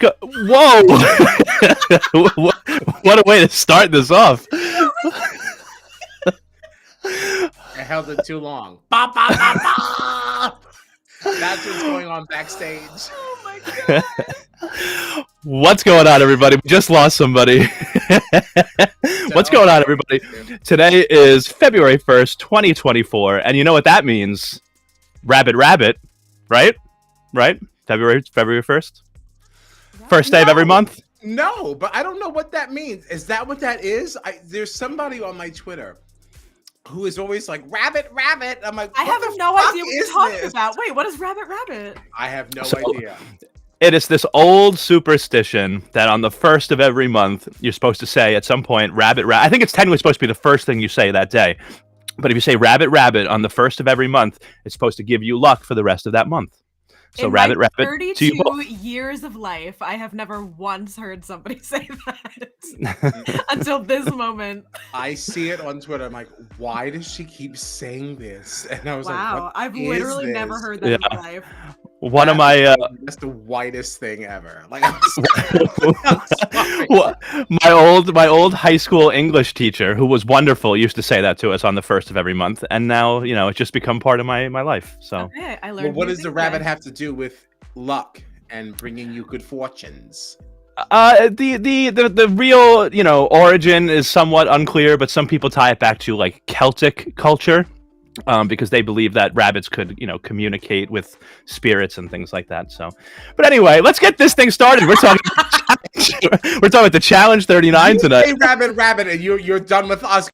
go? Whoa! What a way to start this off. I held it too long. Ba, ba, ba, ba. That's what's going on backstage. Oh my god. What's going on, everybody? We just lost somebody. What's going on, everybody? Today is February 1st, 2024, and you know what that means? Rabbit, right? February 1st? First day of every month? No, but I don't know what that means. Is that what that is? There's somebody on my Twitter who is always like, rabbit. I'm like, I have no idea what you're talking about. Wait, what is rabbit? I have no idea. It is this old superstition that on the first of every month, you're supposed to say at some point, rabbit. I think it's technically supposed to be the first thing you say that day. But if you say rabbit on the first of every month, it's supposed to give you luck for the rest of that month. So in rabbit, my to you 32 both. years of life, I have never once heard somebody say that until this moment. I see it on Twitter. I'm like, why does she keep saying this? And I was like, wow, I've literally never heard that in my life. One of my that's the whitest thing ever. Like, my old high school English teacher, who was wonderful, used to say that to us on the first of every month, and now it's just become part of my life. So, okay, I learned. Well, what does the rabbit have to do with luck and bringing you good fortunes? The real origin is somewhat unclear, but some people tie it back to like Celtic culture. Because they believe that rabbits could, communicate with spirits and things like that. So, but anyway, let's get this thing started. We're talking about the Challenge 39 tonight. Hey, rabbit, and you're done with us.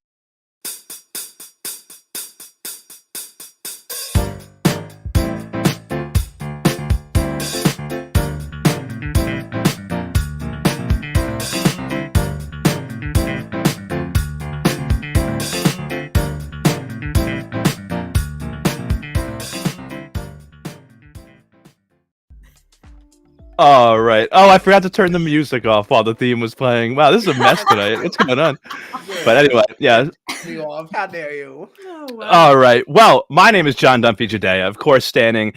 All right. Oh, I forgot to turn the music off while the theme was playing. Wow, this is a mess tonight. What's going on? But anyway, yeah. How dare you? Oh, wow. All right. Well, my name is John Dumpy Judea, of course, standing,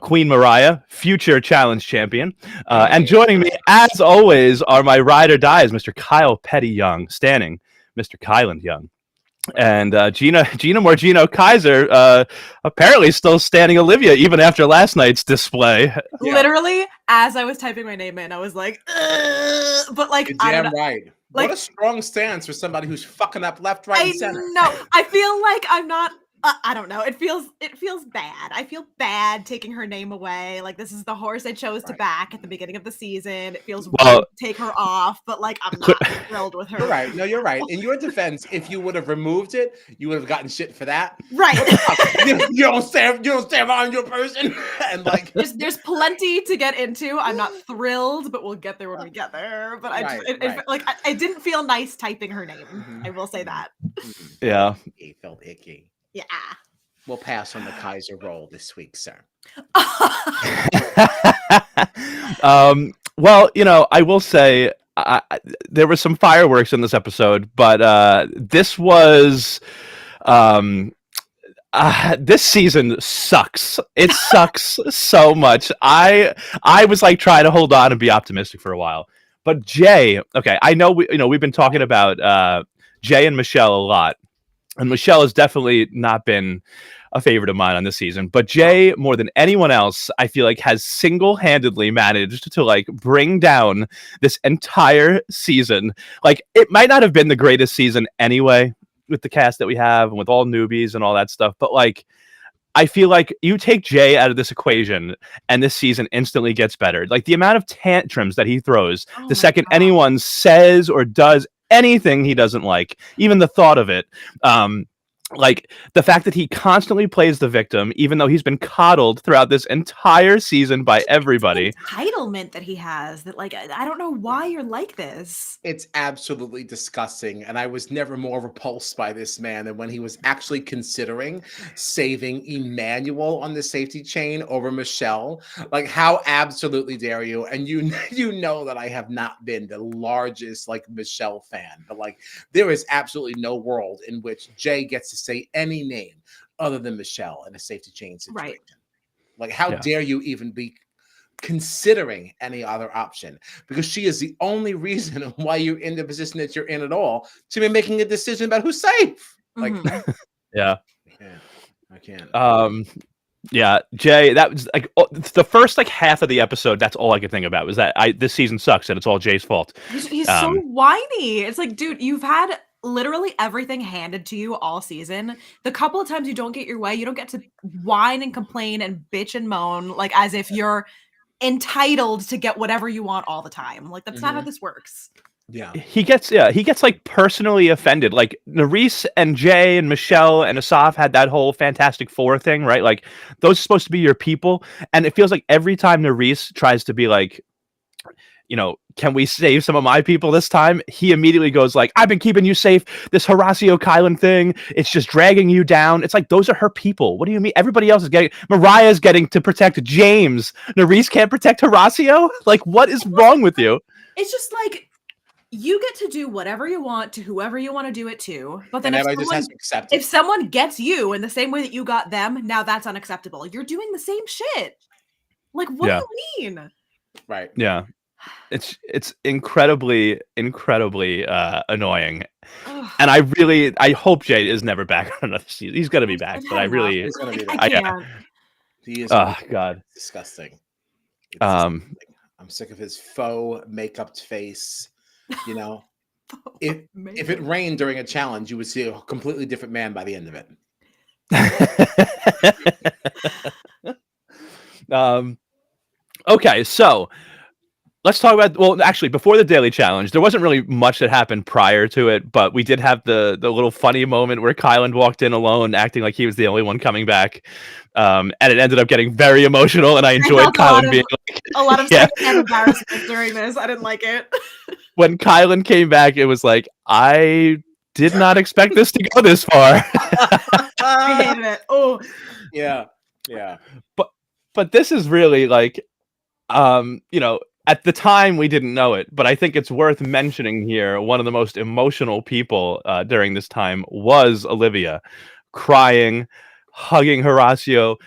Queen Mariah, future challenge champion. And joining me, as always, are my ride or dies, Mr. Kyle Petty Young, standing, Mr. Kyland Young. And Gina Morgino Kaiser, apparently still standing Olivia even after last night's display. Yeah. Literally, as I was typing my name in, I was like, ugh, but like, You're I don't damn know. right. Like, what a strong stance for somebody who's fucking up left, right, and center. No, I feel like I'm not. I don't know. It feels bad. I feel bad taking her name away. Like, this is the horse I chose to back at the beginning of the season. It feels weird to take her off, but like, I'm not thrilled with her. You're right. No, you're right. In your defense, if you would have removed it, you would have gotten shit for that. Right. you don't stand on your person. And like, there's plenty to get into. I'm not thrilled, but we'll get there when we get there. But I didn't feel nice typing her name. Mm-hmm. I will say that. Yeah. It felt icky. Yeah. We'll pass on the Kaiser role this week, sir. Well, I will say there were some fireworks in this episode, but this was this season sucks. It sucks so much. I was like trying to hold on and be optimistic for a while. But Jay, okay, I know we've been talking about Jay and Michelle a lot. And Michelle has definitely not been a favorite of mine on this season. But Jay, more than anyone else, I feel like has single-handedly managed to like bring down this entire season. Like, it might not have been the greatest season anyway with the cast that we have and with all newbies and all that stuff. But like, I feel like you take Jay out of this equation and this season instantly gets better. Like, the amount of tantrums that he throws the second anyone says or does anything he doesn't like, even the thought of it, like the fact that he constantly plays the victim, even though he's been coddled throughout this entire season by everybody. Entitlement that he has, that like, I don't know why you're like this. It's absolutely disgusting. And I was never more repulsed by this man than when he was actually considering saving Emmanuel on the safety chain over Michelle. Like, how absolutely dare you? And you know that I have not been the largest like Michelle fan, but like, there is absolutely no world in which Jay gets to say any name other than Michelle in a safety chain situation. Right. Like, how dare you even be considering any other option, because she is the only reason why you're in the position that you're in at all, to be making a decision about who's safe. Like, yeah, I can't. Yeah, Jay, that was like the first like half of the episode. That's all I could think about was that this season sucks and it's all Jay's fault. He's so whiny. It's like, dude, you've had literally everything handed to you all season. The couple of times you don't get your way, you don't get to whine and complain and bitch and moan like as if you're entitled to get whatever you want all the time. Like that's not how this works. Yeah, he gets like personally offended. Like Nerys and Jay and Michelle and Asaf had that whole Fantastic Four thing, right? Like those are supposed to be your people, and it feels like every time Nerys tries to be like, can we save some of my people this time? He immediately goes like, I've been keeping you safe. This Horacio Kylan thing, it's just dragging you down. It's like, those are her people. What do you mean? Everybody else is Mariah's getting to protect James. Nerys can't protect Horacio? Like, what is wrong with you? It's just like, you get to do whatever you want to whoever you want to do it to, but then if someone gets you in the same way that you got them, now that's unacceptable. You're doing the same shit. Like, what do you mean? Right. Yeah. It's incredibly annoying. Ugh. And I hope Jay is never back on another season. He's gonna be back, but he's gonna be back. He is. Oh God, disgusting. I'm sick of his faux makeup face. If it rained during a challenge, you would see a completely different man by the end of it. Okay, so let's talk about. Well, actually, before the daily challenge, there wasn't really much that happened prior to it, but we did have the little funny moment where Kylan walked in alone, acting like he was the only one coming back, and it ended up getting very emotional. And I enjoyed Kylan being like, a lot of secondhand embarrassment during this. I didn't like it. When Kylan came back, it was like, I did not expect this to go this far. I hated it. Oh, yeah. But this is really like, at the time we didn't know it, but I think it's worth mentioning here. One of the most emotional people during this time was Olivia, crying, hugging Horacio,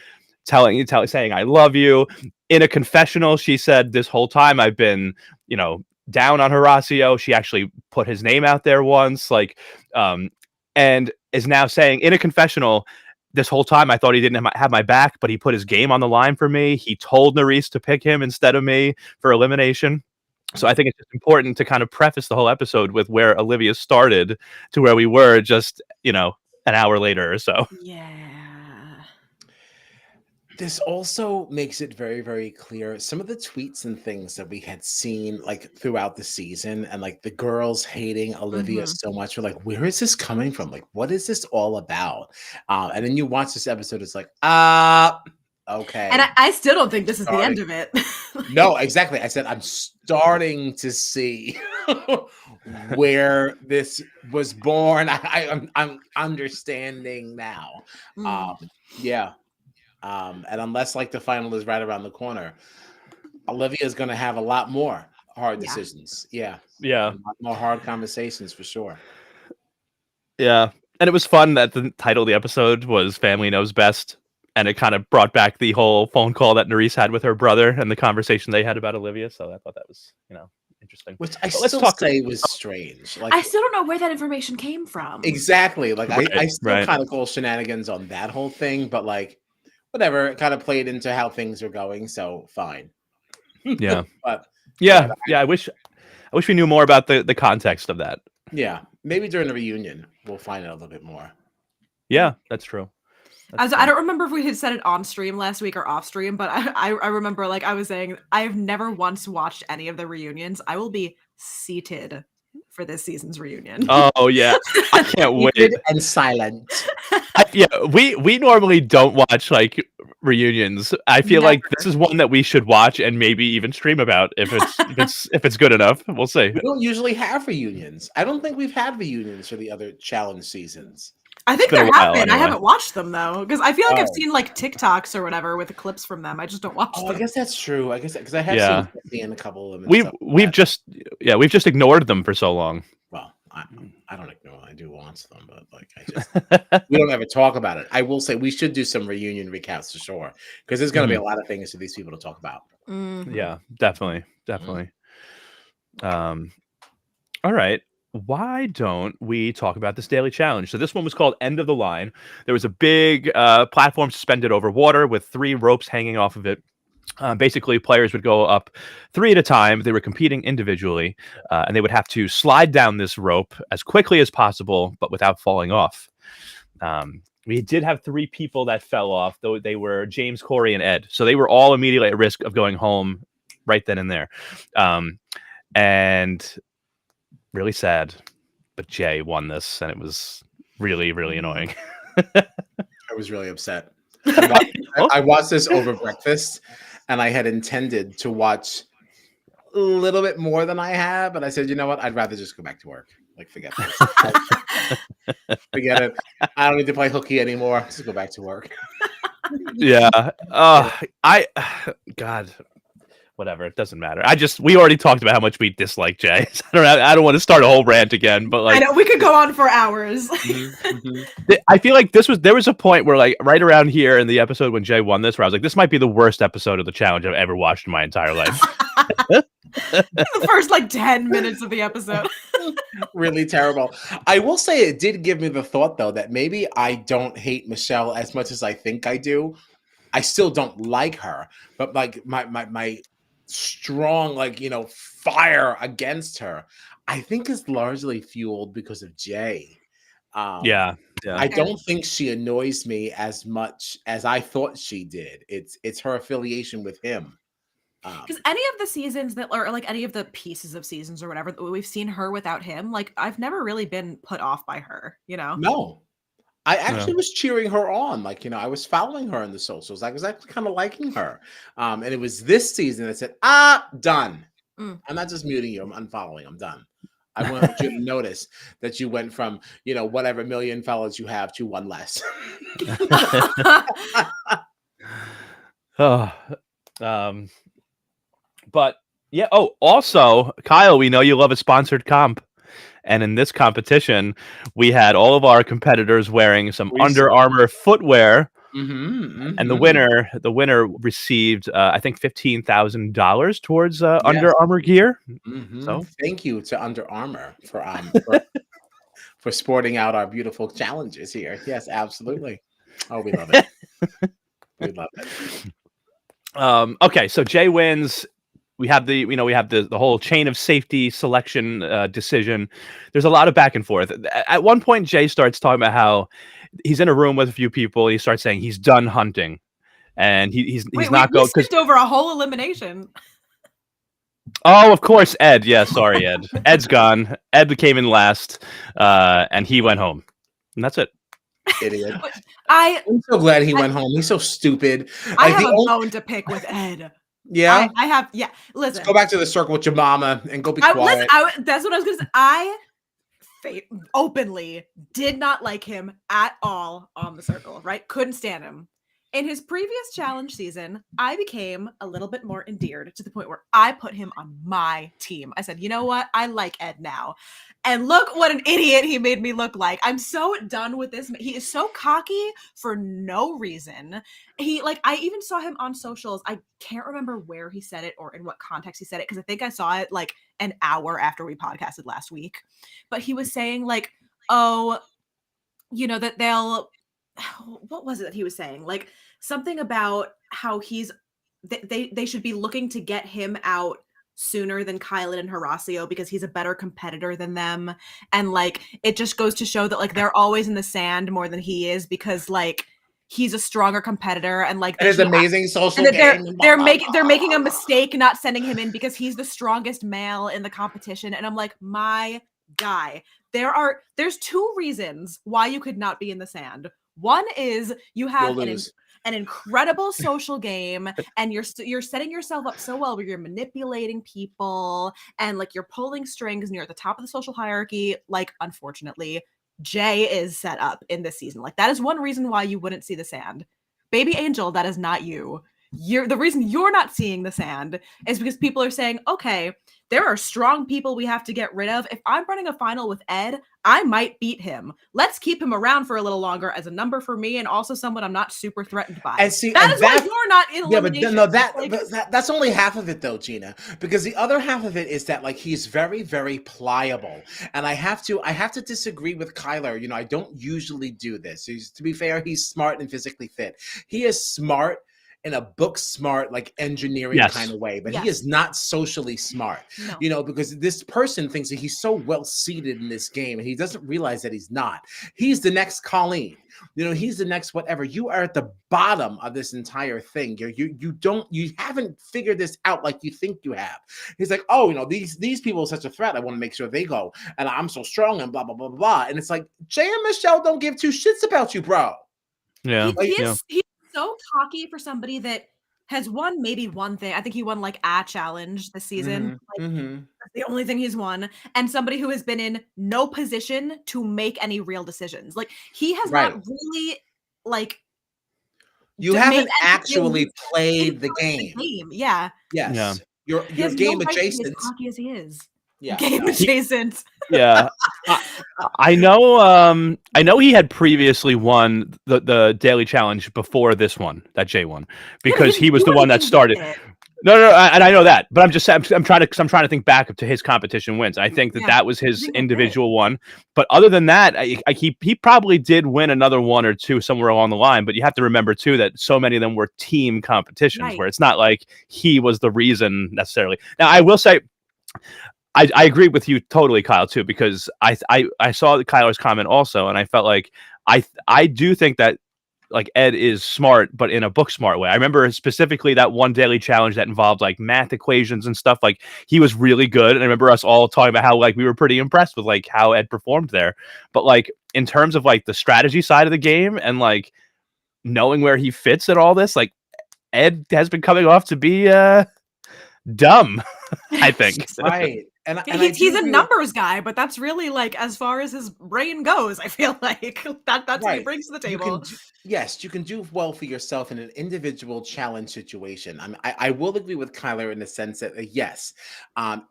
saying I love you. In a confessional, she said, this whole time I've been, down on Horacio. She actually put his name out there once, and is now saying in a confessional, this whole time I thought he didn't have my back, but he put his game on the line for me. He told Nerys to pick him instead of me for elimination. So I think it's just important to kind of preface the whole episode with where Olivia started to where we were just, an hour later or so. Yeah. This also makes it very, very clear. Some of the tweets and things that we had seen like throughout the season, and like the girls hating Olivia so much, we're like, where is this coming from? Like, what is this all about? And then you watch this episode, it's like, okay. And I still don't think this is the end of it. No, exactly. I said, I'm starting to see where this was born. I'm understanding now. Yeah. And unless like the final is right around the corner, Olivia is going to have a lot more hard decisions. Yeah. A lot more hard conversations for sure. Yeah. And it was fun that the title of the episode was Family Knows Best. And it kind of brought back the whole phone call that Nerys had with her brother and the conversation they had about Olivia. So I thought that was, interesting. Which I still say was strange. Like, I still don't know where that information came from. Exactly. Like I still kind of call shenanigans on that whole thing, but like, whatever, it kind of played into how things are going, so fine. Yeah. But I wish we knew more about the context of that. Yeah. Maybe during the reunion we'll find out a little bit more. Yeah, that's true. I don't remember if we had said it on stream last week or off stream, but I remember like I was saying, I have never once watched any of the reunions. I will be seated for this season's reunion. Oh yeah, I can't wait. And silent. We normally don't watch like reunions. I feel like this is one that we should watch and maybe even stream about if it's good enough. We'll see. We don't usually have reunions. I don't think we've had reunions for the other challenge seasons. I think there have been. Anyway. I haven't watched them though, because I feel like I've seen like TikToks or whatever with the clips from them. I just don't watch them. I guess that's true. I guess because I have seen a couple of them. We've just ignored them for so long. Well, I don't ignore. I do watch them, but we don't ever talk about it. I will say we should do some reunion recaps for sure, because there's going to be a lot of things for these people to talk about. Mhm. Yeah, definitely. Um, all right. Why don't we talk about this daily challenge? So this one was called End of the Line. There was a big platform suspended over water with 3 ropes hanging off of it. Basically, players would go up 3 at a time. They were competing individually, and they would have to slide down this rope as quickly as possible, but without falling off. We did have 3 people that fell off, though they were James, Corey, and Ed. So they were all immediately at risk of going home right then and there. And really sad, but Jay won this, and it was really, really annoying. I was really upset. I watched this over breakfast, and I had intended to watch a little bit more than I have, but I said, you know what? I'd rather just go back to work. Like, forget this. Forget it. I don't need to play hooky anymore. Just go back to work. Yeah. God, whatever. It doesn't matter. We already talked about how much we dislike Jay. I don't want to start a whole rant again, but like, I know we could go on for hours. I feel like there was a point where, like, right around here in the episode when Jay won this, where I was like, this might be the worst episode of the challenge I've ever watched in my entire life. The first like 10 minutes of the episode. Really terrible. I will say it did give me the thought, though, that maybe I don't hate Michelle as much as I think I do. I still don't like her, but like my strong, like, fire against her, I think is largely fueled because of Jay. Yeah. I don't think she annoys me as much as I thought she did. It's her affiliation with him. Because any of the seasons that, or like any of the pieces of seasons or whatever that we've seen her without him, like I've never really been put off by her, No, I actually was cheering her on. Like, I was following her in the socials. I was actually kind of liking her. And it was this season that said, done. I'm not just muting you. I'm unfollowing. I'm done. I want you to notice that you went from, whatever million followers you have to 1 less. But yeah. Oh, also, Kyle, we know you love a sponsored comp. And in this competition, we had all of our competitors wearing some Under Armour footwear. And the winner received, I think, $15,000 towards Under Armour gear. So thank you to Under Armour for sporting out our beautiful challenges here. Yes, absolutely. Oh, we love it. We love it. Okay, so Jay wins. We have the whole chain of safety selection decision. There's a lot of back and forth. At one point, Jay starts talking about how he's in a room with a few people. He starts saying he's done hunting, and he's not going. We skipped over a whole elimination. Oh, of course, Ed. Yeah, sorry, Ed. Ed's gone. Ed came in last, and he went home, and that's it. Idiot. I'm so glad he went home. He's so stupid. I have a bone to pick with Ed. Yeah, I have. Yeah, listen. Let's go back to the circle with your mama and go be quiet. That's what I was gonna say. I openly did not like him at all on the circle. Right? Couldn't stand him. In his previous challenge season, I became a little bit more endeared to the point where I put him on my team. I said, you know what? I like Ed now. And look what an idiot he made me look like. I'm so done with this. He is so cocky for no reason. I even saw him on socials. I can't remember where he said it or in what context he said it, because I think I saw it like an hour after we podcasted last week. But he was saying like, that they'll... what was it that he was saying? Like something about how they should be looking to get him out sooner than Kylan and Horacio because he's a better competitor than them. And like, it just goes to show that like they're always in the sand more than he is because like he's a stronger competitor and like his amazing social game. They're making a mistake not sending him in because he's the strongest male in the competition. And I'm like, my guy, there's 2 reasons why you could not be in the sand. One is you have an incredible social game and you're setting yourself up so well where you're manipulating people and like you're pulling strings and you're at the top of the social hierarchy. Like, unfortunately, Jay is set up in this season. Like, that is one reason why you wouldn't see the sand. Baby Angel, that is not you. The reason you're not seeing the sand is because people are saying, okay, there are strong people we have to get rid of. If I'm running a final with Ed, I might beat him. Let's keep him around for a little longer as a number for me, and also someone I'm not super threatened by. And see, that and is why you're not in elimination. Yeah, but that's only half of it though, Gina. Because the other half of it is that like he's very, very pliable. And I have to disagree with Kyler. You know, I don't usually do this. To be fair, he's smart and physically fit. He is smart in a book smart, like engineering kind of way, but he is not socially smart, you know, because this person thinks that he's so well seated in this game and he doesn't realize that he's not. He's the next Colleen, you know, he's the next whatever. You are at the bottom of this entire thing. You haven't figured this out like you think you have. He's like, oh, you know, these people are such a threat. I want to make sure they go, and I'm so strong and blah blah blah blah. And it's like Jay and Michelle don't give two shits about you, bro. Yeah, he's so cocky for somebody that has won maybe one thing. I think he won like a challenge this season. That's the only thing he's won. And somebody who has been in no position to make any real decisions. Like he has not really like. You haven't actually played the game. Yeah. Yes. Yeah. Your game adjacent. As cocky as he is. Yeah. Game adjacent. Yeah. I know he had previously won the daily challenge before this one that Jay won because he was the one that started. No, and I know that, but I'm trying to think back to his competition wins. I think that was his individual one, but other than that, he probably did win another one or two somewhere along the line. But you have to remember too that so many of them were team competitions where it's not like he was the reason necessarily. Now I will say. I agree with you totally, Kyle, too, because I saw Kyler's comment also, and I felt like I do think that like Ed is smart, but in a book smart way. I remember specifically that one daily challenge that involved like math equations and stuff. Like he was really good, and I remember us all talking about how like we were pretty impressed with like how Ed performed there. But like in terms of like the strategy side of the game and like knowing where he fits at all this, like Ed has been coming off to be dumb. I think right. And he's a numbers guy, but that's really like as far as his brain goes. I feel like that's what he brings to the table. You can do well for yourself in an individual challenge situation. I will agree with Kyler in the sense that yes,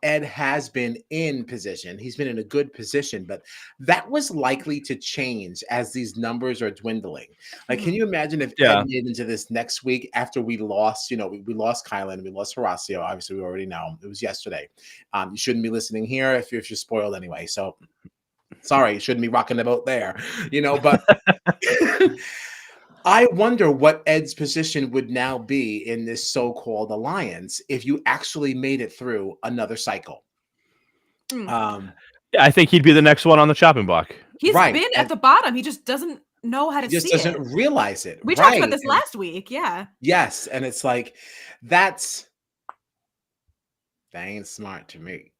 Ed has been in position. He's been in a good position, but that was likely to change as these numbers are dwindling. Like, can you imagine if Ed made into this next week after we lost? You know, we lost Kylan and we lost Horacio. Obviously, we already know it was yesterday. You shouldn't be listening here if you're spoiled anyway. So sorry, you shouldn't be rocking the boat there, you know, but I wonder what Ed's position would now be in this so-called alliance if you actually made it through another cycle. I think he'd be the next one on the chopping block. He's been at the bottom. He just doesn't know how to see it. He just doesn't realize it. We talked about this last week. Yeah. Yes. And it's like, that ain't smart to me.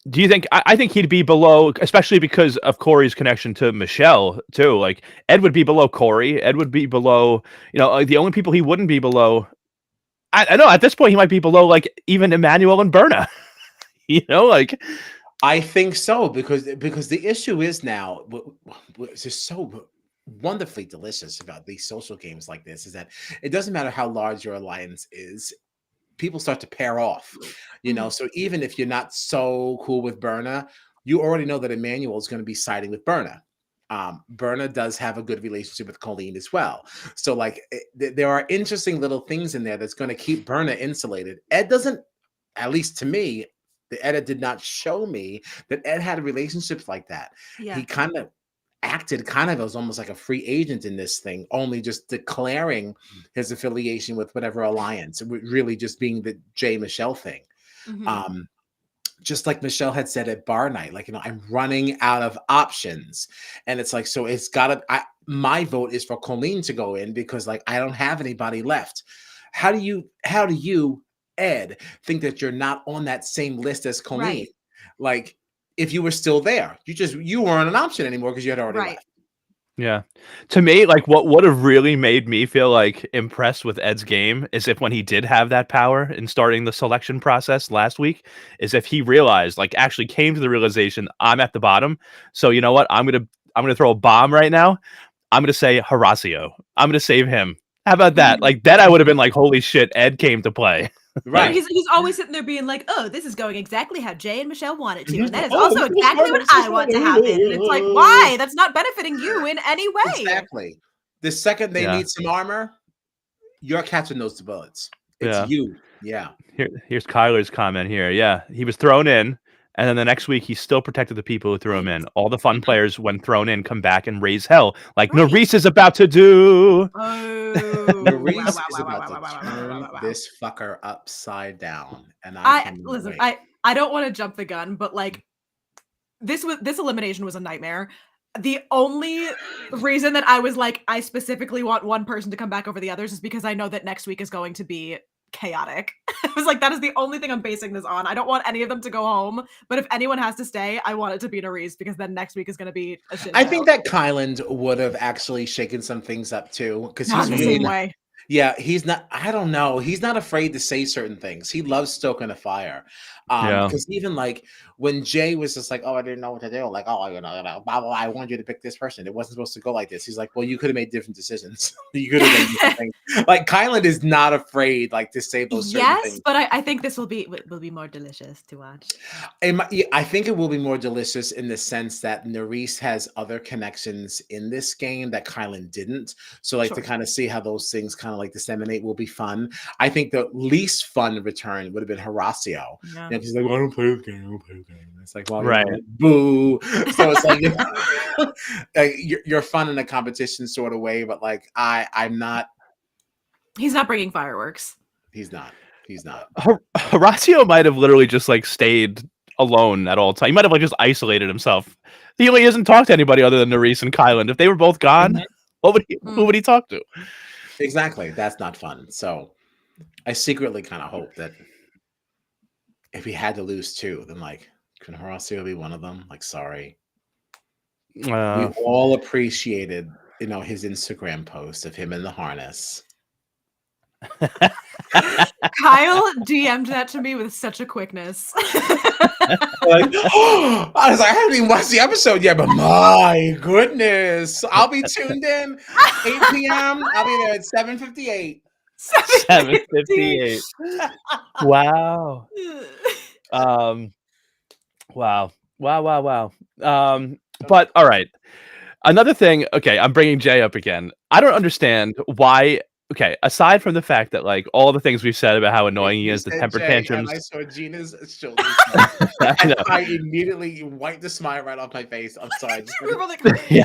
Do you think? I think he'd be below, especially because of Corey's connection to Michelle too. Like Ed would be below Corey. Ed would be below. You know, the only people he wouldn't be below. I know at this point he might be below like even Emmanuel and Berna. You know, like I think so because the issue is now it's just so wonderfully delicious about these social games like this is that it doesn't matter how large your alliance is. People start to pair off, you know. So even if you're not so cool with Berna, you already know that Emmanuel is going to be siding with Berna. Berna does have a good relationship with Colleen as well. So like there are interesting little things in there that's going to keep Berna insulated. Ed doesn't, at least to me, the edit did not show me that Ed had relationships like that. Yeah. He kind of acted as almost like a free agent in this thing, only just declaring his affiliation with whatever alliance, really just being the Jay Michelle thing. Just like Michelle had said at bar night, like, you know, I'm running out of options. And it's like, so it's gotta, my vote is for Colleen to go in because like, I don't have anybody left. How do you, Ed, think that you're not on that same list as Colleen? Right. Like, if you were still there, you weren't an option anymore because you had already left. Yeah. To me, like what would have really made me feel like impressed with Ed's game is if when he did have that power in starting the selection process last week, is if he realized, like actually came to the realization, I'm at the bottom. So you know what? I'm gonna throw a bomb right now. I'm gonna say Horacio. I'm gonna save him. How about that? Like that I would have been like, holy shit, Ed came to play. Right. He's always sitting there being like, "Oh, this is going exactly how Jay and Michelle wanted to, and that is Oh, also this is exactly fun, what this is I want to fun. happen." And it's like, why? That's not benefiting you in any way. Exactly. The second they Yeah. need some armor, you're catching those bullets. It's Yeah. you. Yeah. Here's Kyler's comment here. Yeah, he was thrown in, and then the next week he still protected the people who threw him in. All the fun players, when thrown in, come back and raise hell, like Right. Nerys is about to do. Oh, Nerys is about to turn this fucker upside down, and I can listen. wait. I don't want to jump the gun, but like this elimination was a nightmare. The only reason that I was like, I specifically want one person to come back over the others is because I know that next week is going to be chaotic. I was like, that is the only thing I'm basing this on. I don't want any of them to go home, but if anyone has to stay, I want it to be Nerys because then next week is going to be a shit I show. think that Kyland would have actually shaken some things up too, because Not he's in the really same way. Yeah, he's not. I don't know. He's not afraid to say certain things. He loves stoking a fire. Yeah. Because even like when Jay was just like, "Oh, I didn't know what to do," like, "Oh, blah, blah, blah, I wanted you to pick this person. It wasn't supposed to go like this." He's like, "Well, you could have made different decisions. You could have done different things." Like Kyland is not afraid, like, to say those certain things. But I think this will be more delicious to watch. I think it will be more delicious in the sense that Nerys has other connections in this game that Kylan didn't. So, like, to kind of see how those things kind of like disseminate will be fun. I think the least fun return would have been Horacio. Yeah. He's like, "Well, I don't play the game. I don't play the game." It's like, well, right, boo. So it's like, like you're fun in a competition sort of way, but like I'm not. He's not bringing fireworks. He's not. Horacio might have literally just like stayed alone at all times. He might have like just isolated himself. He really hasn't talked to anybody other than Nerys and Kyland. If they were both gone, who would he talk to? Exactly. That's not fun. So I secretly kind of hope that if he had to lose two, then like, can Horacio be one of them? Like, sorry. We all appreciated, his Instagram post of him in the harness. Kyle DM'd that to me with such a quickness. Like, I was like, I haven't even watched the episode yet, but my goodness, I'll be tuned in 8 p.m. I'll be there at 7:58. 7:58. Wow. Wow. But all right. Another thing. Okay, I'm bringing Jay up again. I don't understand why. Okay, aside from the fact that like all the things we've said about how annoying he is, the temper tantrums. And I saw Gina's shoulders. I immediately wiped the smile right off my face. I'm sorry. Yeah.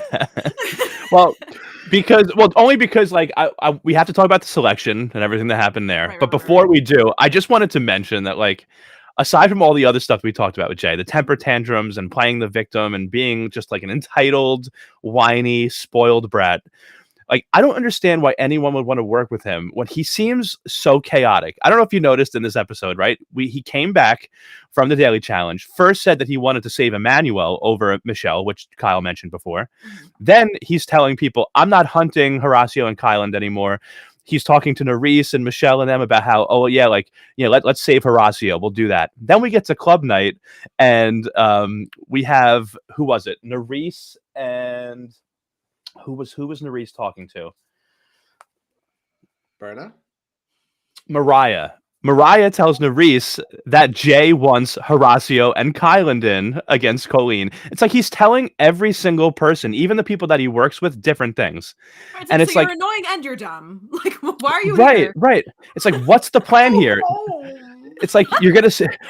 Only because like we have to talk about the selection and everything that happened there. But before we do, I just wanted to mention that like aside from all the other stuff we talked about with Jay, the temper tantrums and playing the victim and being just like an entitled, whiny, spoiled brat. Like, I don't understand why anyone would want to work with him when he seems so chaotic. I don't know if you noticed in this episode, right? He came back from the Daily Challenge, first said that he wanted to save Emmanuel over Michelle, which Kyle mentioned before. Then he's telling people, I'm not hunting Horacio and Kyland anymore. He's talking to Nerys and Michelle and them about how, let's save Horacio. We'll do that. Then we get to club night and we have, who was it? Nerys and... Who was Nerys talking to? Berna? Mariah. Mariah tells Nerys that Jay wants Horacio and Kyland in against Colleen. It's like he's telling every single person, even the people that he works with, different things. Right, and it's so like you're annoying and you're dumb. Like, why are you here? Right. It's like, what's the plan here? It's like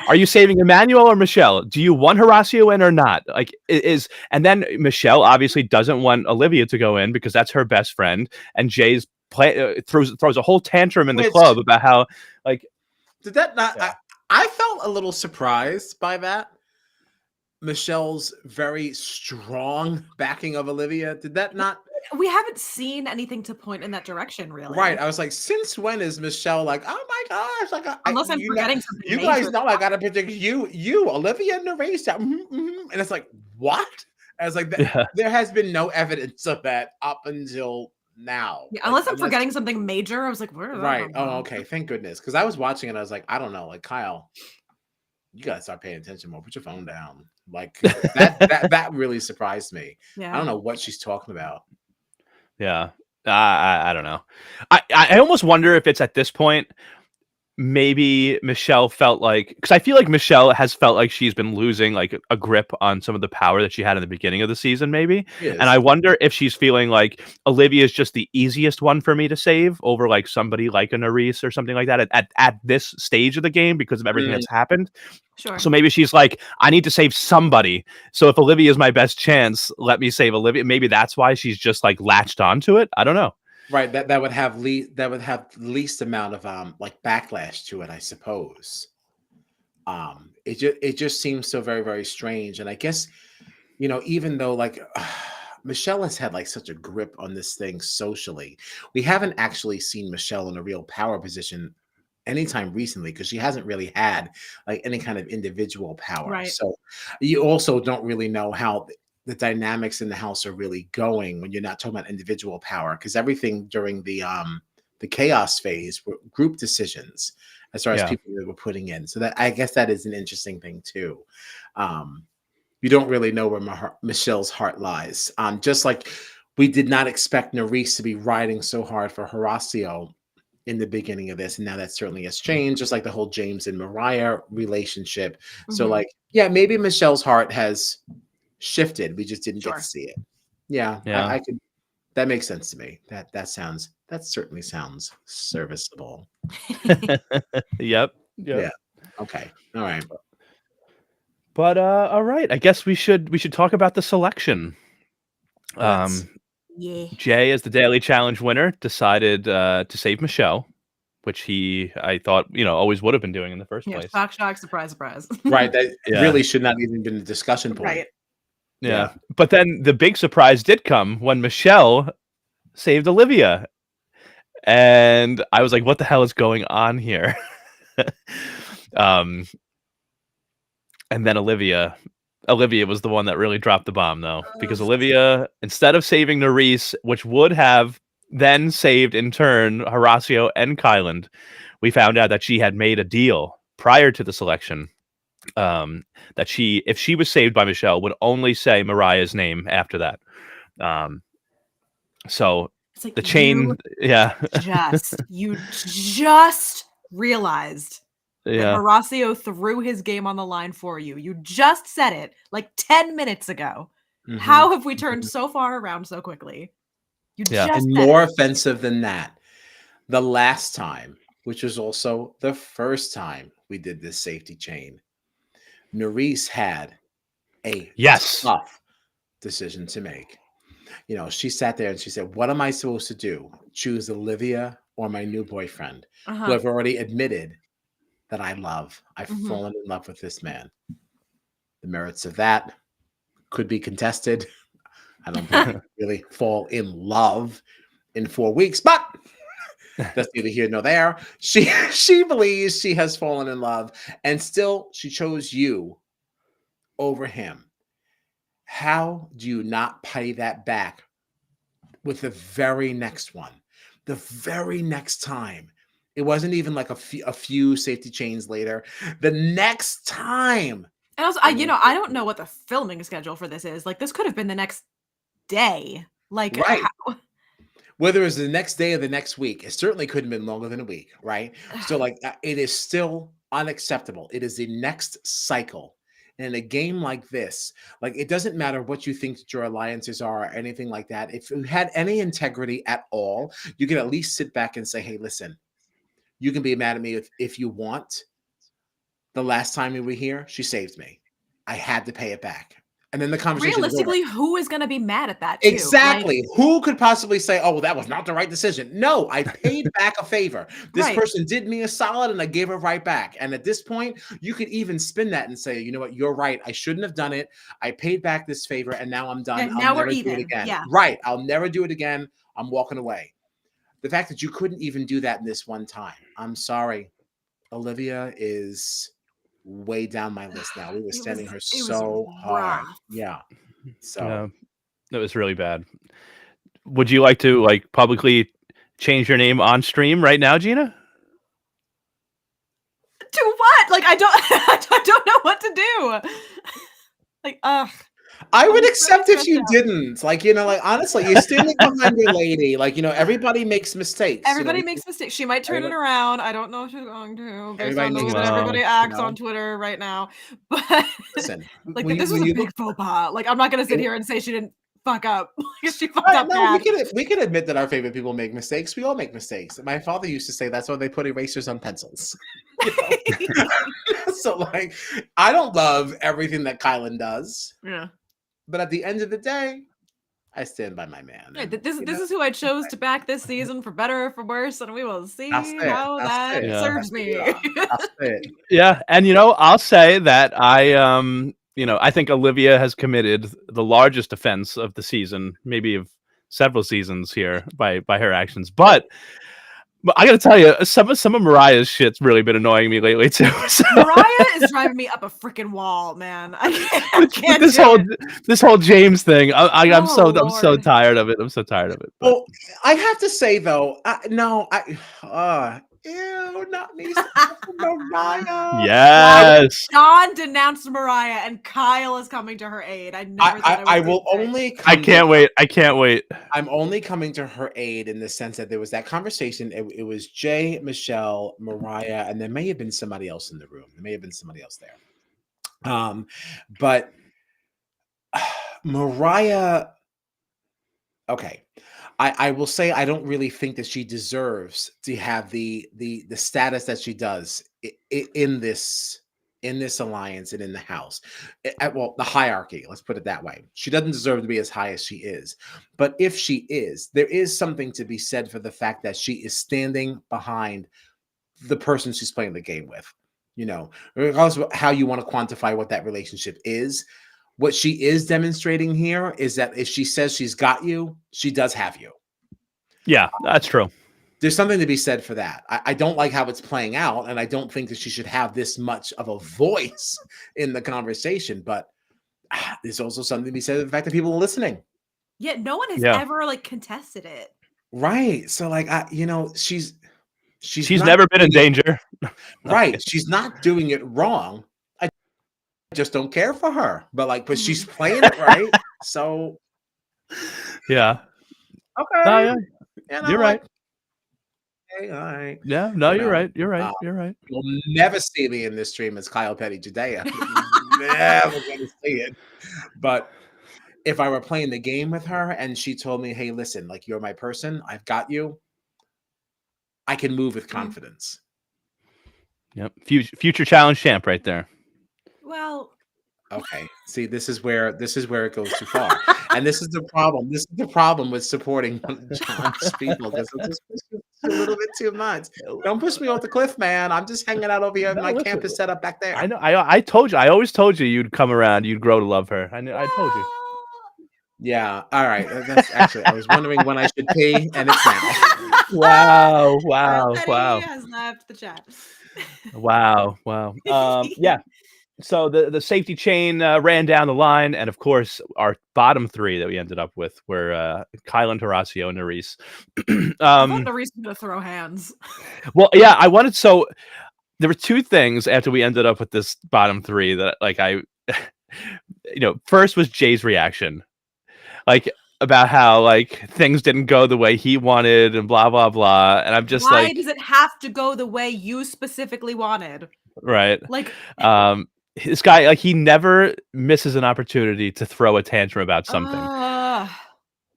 are you saving Emmanuel or Michelle? Do you want Horacio in or not? Like and then Michelle obviously doesn't want Olivia to go in because that's her best friend, and Jay's throws a whole tantrum in the club about how like did that not? Yeah. I felt a little surprised by that. Michelle's very strong backing of Olivia. Did that not? We haven't seen anything to point in that direction, really. Right. I was like, since when is Michelle like, oh my gosh, like unless I'm forgetting something. You guys know I gotta predict you, Olivia and the race. And it's like, what? I was like, there has been no evidence of that up until now. Yeah, unless I'm forgetting something major. I was like, where? Right. Oh, okay. Thank goodness. Because I was watching it. I was like, I don't know. Like, Kyle, you gotta start paying attention more. Put your phone down. Like that really surprised me. Yeah. I don't know what she's talking about. Yeah. I don't know. I almost wonder if it's at this point maybe Michelle felt like, because I feel like Michelle has felt like she's been losing like a grip on some of the power that she had in the beginning of the season, maybe. And I Is wonder if she's feeling like Olivia is just the easiest one for me to save over like somebody like a Nerys or something like that at this stage of the game because of everything Mm, that's happened. Sure. So maybe she's like, I need to save somebody. So if Olivia is my best chance, let me save Olivia. Maybe that's why she's just like latched onto it. I don't know. right. That would have least amount of like backlash to it, I suppose. It just seems so very, very strange. And I guess, even though like Michelle has had like such a grip on this thing socially, we haven't actually seen Michelle in a real power position anytime recently because she hasn't really had like any kind of individual power. Right. So you also don't really know how the dynamics in the house are really going when you're not talking about individual power, because everything during the chaos phase were group decisions as far as Yeah. people that were putting in. So that, I guess, that is an interesting thing too. You don't really know where Michelle's heart lies. Just like we did not expect Nerys to be riding so hard for Horacio in the beginning of this, and now that certainly has changed, just like the whole James and Mariah relationship. So Mhm. like, yeah, maybe Michelle's heart has shifted. We just didn't get Sure. to see it. Yeah, Yeah. I could. That makes sense to me. That certainly sounds serviceable. Yep. Yeah. Okay. All right. But all right. I guess we should talk about the selection. Let's. Yeah. Jay, as the daily challenge winner, decided to save Michelle, which I thought, always would have been doing in the first Yeah. place. Shock, shock, surprise, surprise. Right. That Yeah. really should not even been a discussion point. Right. Yeah. But then the big surprise did come when Michelle saved Olivia. And I was like, what the hell is going on here? And then Olivia was the one that really dropped the bomb, though, because Olivia, instead of saving Nerys, which would have then saved in turn Horacio and Kyland, we found out that she had made a deal prior to the selection. That if she was saved by Michelle, would only say Mariah's name after that. So It's like the chain, yeah, you just realized that yeah, Horacio threw his game on the line for you. You just said it like 10 minutes ago. Mhm. How have we turned so far around so quickly? You Yeah. just And said more it. offensive than that, the last time, which was also the first time we did this safety chain, Nerys had a Yes. tough decision to make. She sat there and she said, what am I supposed to do? Choose Olivia or my new boyfriend, who Uh-huh. I've already admitted that I love. I've Mhm. fallen in love with this man. The merits of that could be contested. I don't think you really fall in love in 4 weeks, but that's neither here nor there. She believes she has fallen in love, and still she chose you over him. How do you not pay that back with the very next one? The very next time. It wasn't even like a few safety chains later. The next time. And also, I don't know what the filming schedule for this is. Like, this could have been the next day. Like, Right. Whether it was the next day or the next week, it certainly couldn't have been longer than a week, right? So, like, it is still unacceptable. It is the next cycle. And in a game like this, like, it doesn't matter what you think that your alliances are or anything like that. If you had any integrity at all, you can at least sit back and say, hey, listen, you can be mad at me if you want. The last time we were here, she saved me. I had to pay it back. And then the conversation realistically, who is going to be mad at that too? Exactly. Like, who could possibly say, oh, well, that was not the right decision? No, I paid back a favor. This Right. person did me a solid and I gave it right back. And at this point, you could even spin that and say, you know what, you're right. I shouldn't have done it. I paid back this favor and now I'm done. And I'll now we're never do even. it again. Yeah. Right. I'll never do it again. I'm walking away. The fact that you couldn't even do that in this one time. I'm sorry. Olivia is way down my list now. We were sending her so hard. Yeah. So it was really bad. Would you like to publicly change your name on stream right now, Gina? To what? Like, I don't know what to do. Like, I would I'm accept really if you stressed out. didn't. Like, like honestly, you're standing behind your lady. Like, everybody makes mistakes. Everybody makes mistakes. She might turn it everybody, around. I don't know if she's going to, based everybody on the way makes that mistakes. everybody You acts on know, Twitter right now. But listen, like when this you was when a you big look, faux pas. Like I'm not gonna sit it, here and say she didn't fuck up. She fucked up no, bad. we can admit that our favorite people make mistakes. We all make mistakes. My father used to say that's why they put erasers on pencils. So like, I don't love everything that Kylan does, Yeah. but at the end of the day, I stand by my man. Yeah, And, this is who I chose to back this season, for better or for worse, and we will see that's it. how That's that it. Yeah. serves me. That's it. Yeah, and I'll say that I think Olivia has committed the largest offense of the season, maybe of several seasons here by her actions. But I got to tell you, some of Mariah's shit's really been annoying me lately too. So Mariah is driving me up a freaking wall, man. I can't this do whole it. this whole James thing, I'm Oh so Lord. tired of it. I'm so tired of it. But Well, I have to say though, ew, not me, Mariah. yes, Dawn denounced Mariah, and Kyle is coming to her aid. I never thought I I would will say. only. I can't wait. I can't wait. I'm only coming to her aid in the sense that there was that conversation. It was Jay, Michelle, Mariah, and there may have been somebody else in the room. There may have been somebody else there. But Mariah. Okay, I will say I don't really think that she deserves to have the status that she does in this alliance and in the house. Well, the hierarchy, let's put it that way. She doesn't deserve to be as high as she is. But if she is, there is something to be said for the fact that she is standing behind the person she's playing the game with. Regardless of how you want to quantify what that relationship is, what she is demonstrating here is that if she says she's got you, she does have you. Yeah, that's true. There's something to be said for that. I don't like how it's playing out, and I don't think that she should have this much of a voice in the conversation. But there's also something to be said for the fact that people are listening. Yeah, no one has Yeah. ever contested it. Right. So she's not never been in doing it- danger. Right. She's not doing it wrong. I just don't care for her. But she's playing it right. So Yeah. okay. Oh, yeah. You're right. Okay, all right. Yeah. No, you're right. You're right. You're right. You'll never see me in this stream as Kyle Petty Judea. Never gonna see it. But if I were playing the game with her and she told me, hey, listen, you're my person, I've got you, I can move with confidence. Yep. Future challenge champ right there. Well, okay. See, this is where it goes too far. And this is the problem. This is the problem with supporting John's people, because it just pushes a little bit too much. Don't push me off the cliff, man. I'm just hanging out over here in my campus setup back there. I know. I told you. I always told you you'd come around. You'd grow to love her. I told you. Yeah. All right. That's actually. I was wondering when I should pee, and it's now. Wow. Petty has left the chat. Wow. Yeah. So the safety chain ran down the line, and of course, our bottom three that we ended up with were Kylan, Horacio, and Nerys. I thought Nerys was gonna throw hands. Well, yeah, I wanted. So there were two things after we ended up with this bottom three that first was Jay's reaction, about how things didn't go the way he wanted and blah blah blah, and I'm just why does it have to go the way you specifically wanted? Right. This guy, he never misses an opportunity to throw a tantrum about something.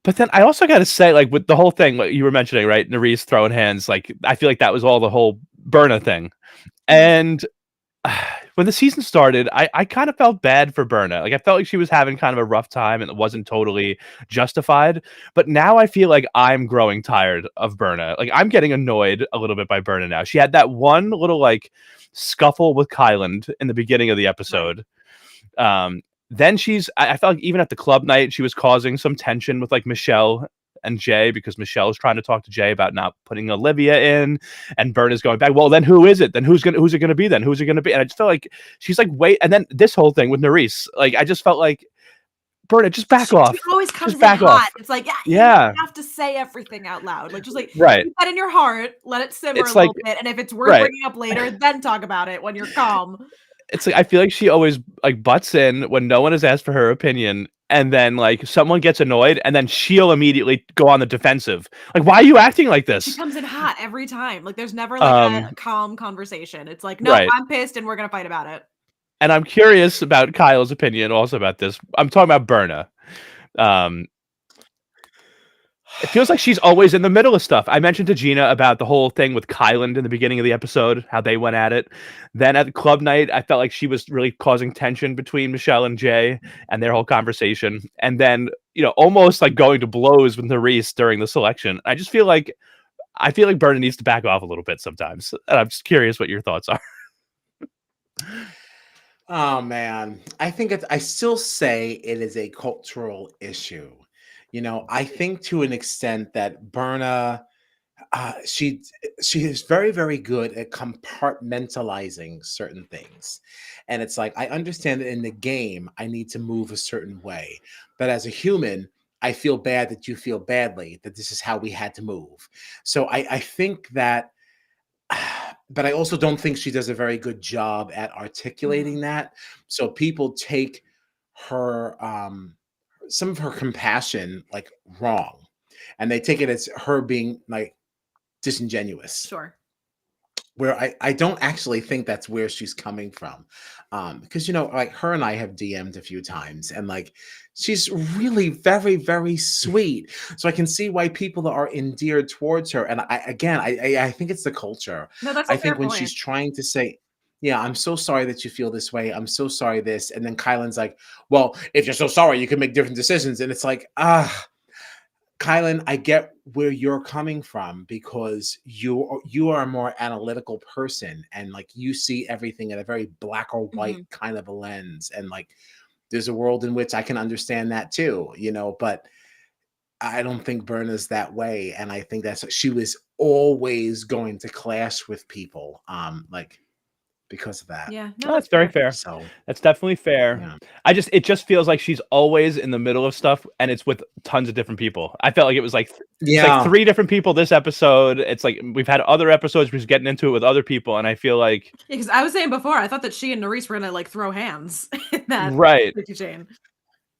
But then I also got to say, with the whole thing, you were mentioning, right? Nerys throwing hands, I feel like that was all the whole Berna thing. And when the season started, I kind of felt bad for Berna. I felt like she was having kind of a rough time and it wasn't totally justified. But now I feel like I'm growing tired of Berna. I'm getting annoyed a little bit by Berna now. She had that one little scuffle with Kylan in the beginning of the episode. Then I felt like even at the club night, she was causing some tension with Michelle and Jay, because Michelle is trying to talk to Jay about not putting Olivia in, and Berna's going back, well, then who is it? Then who's it gonna be then? Who's it gonna be? And I just felt like she's wait, and then this whole thing with Nerys, I just felt like, Berna, just back off. She always comes just back in off. hot. It's you have to say everything out loud. right. Keep that in your heart, let it simmer It's a little bit, and if it's worth bringing up later, then talk about it when you're calm. it's like I feel like she always like butts in when no one has asked for her opinion, and then like someone gets annoyed, and then she'll immediately go on the defensive. Like, why are you acting like She this? comes in hot every time. Like there's never like a calm conversation. It's like, no, Right. I'm pissed and we're gonna fight about it. And I'm curious about Kyle's opinion also about this. I'm talking about Berna. It feels like she's always in the middle of stuff. I mentioned to Gina about the whole thing with Kyland in the beginning of the episode, how they went at it. Then at the club night, I felt like she was really causing tension between Michelle and Jay and their whole conversation. And then, almost like going to blows with Nerys during the selection. I feel like Berna needs to back off a little bit sometimes. And I'm just curious what your thoughts are. Oh man, I still say it is a cultural issue. I think to an extent that Berna, she is very, very good at compartmentalizing certain things. And it's like, I understand that in the game, I need to move a certain way. But as a human, I feel bad that you feel badly, that this is how we had to move. So I think that, but I also don't think she does a very good job at articulating that. So people take her, some of her compassion like wrong, and they take it as her being like disingenuous. Sure. Where I don't actually think that's where she's coming from. Because like her and I have DM'd a few times, and like she's really very, very sweet. So I can see why people are endeared towards her. And I think it's the culture. No, that's I a fair think when point. she's trying to say, yeah, I'm so sorry that you feel this way. I'm so sorry this. And then Kylan's like, well, if you're so sorry, you can make different decisions. And it's like, Kylan, I get where you're coming from, because you are a more analytical person, and like you see everything in a very black or white kind of a lens. And like there's a world in which I can understand that too, but I don't think Berna's that way. And I think she was always going to clash with people. Like because of that. Yeah, no, that's very fair. So that's definitely fair. Yeah. It just feels like she's always in the middle of stuff, and it's with tons of different people. I felt like it was like, it's like 3 different people this episode. It's like we've had other episodes where she's getting into it with other people, and I feel like, because I was saying before, I thought that she and Nerys were gonna like throw hands in that right. chain.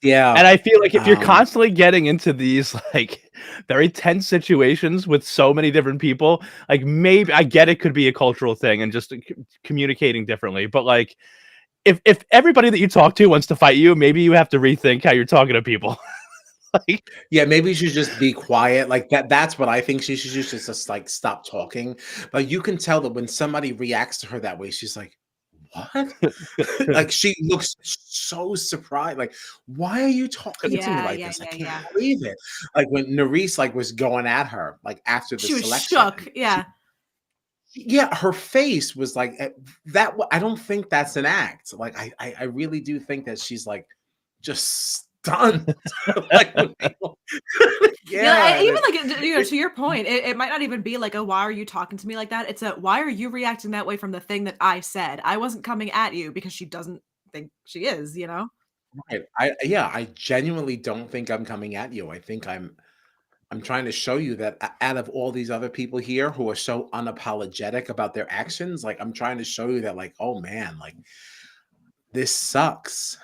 Yeah. And I feel like if you're constantly getting into these like very tense situations with so many different people, like maybe I get it could be a cultural thing and just communicating differently. But like if everybody that you talk to wants to fight you, maybe you have to rethink how you're talking to people. Like, yeah, maybe you should just be quiet. Like that's what I think. She should just like stop talking. But you can tell that when somebody reacts to her that way, she's like, what? Like she looks so surprised. Like, why are you talking to me like this? I can't believe it. Like when Nerys like was going at her, like after the selection, was shook. Yeah. Yeah, her face was like that. I don't think that's an act. Like I really do think that she's like just stunned. Like, even like to your point, it might not even be like, oh, why are you talking to me like that? It's a, why are you reacting that way from the thing that I said? I wasn't coming at you because she doesn't think she is, Right. I genuinely don't think I'm coming at you. I think I'm trying to show you that out of all these other people here who are so unapologetic about their actions, like I'm trying to show you that like, oh man, like this sucks.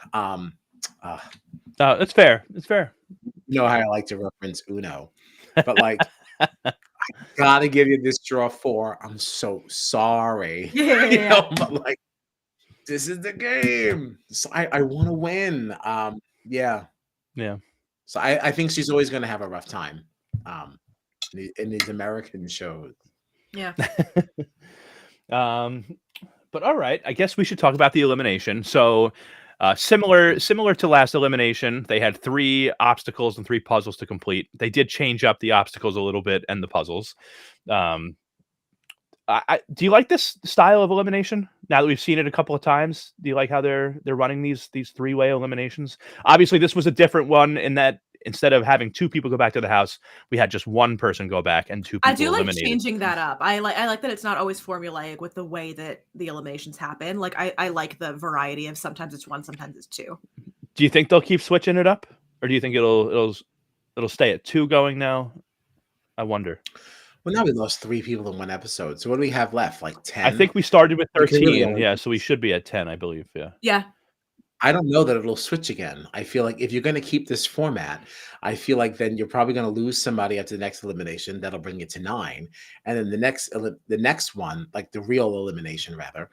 It's fair. It's fair. You know how I like to reference Uno, but like I gotta give you this draw 4. I'm so sorry. But like this is the game. So I want to win. Yeah. So I think she's always gonna have a rough time. In these American shows. Yeah. But all right, I guess we should talk about the elimination. So similar to last elimination, they had 3 obstacles and 3 puzzles to complete. They did change up the obstacles a little bit and the puzzles. Do you like this style of elimination? Now that we've seen it a couple of times, do you like how they're running these 3-way eliminations? Obviously, this was a different one in that instead of having 2 people go back to the house, we had just 1 person go back and 2 people I do like eliminated. changing that up. I like that it's not always formulaic with the way that the eliminations happen. Like I like the variety of sometimes it's 1, sometimes it's 2. Do you think they'll keep switching it up, or do you think it'll stay at 2 going now? I wonder. Well, now we lost 3 people in one episode. So what do we have left? Like 10? I think we started with We can really 13. only Yeah, so we should be at 10, I believe. Yeah. Yeah. I don't know that it'll switch again. I feel like if you're going to keep this format, I feel like then you're probably going to lose somebody at the next elimination. That'll bring it to 9, and then the next one, like the real elimination, rather,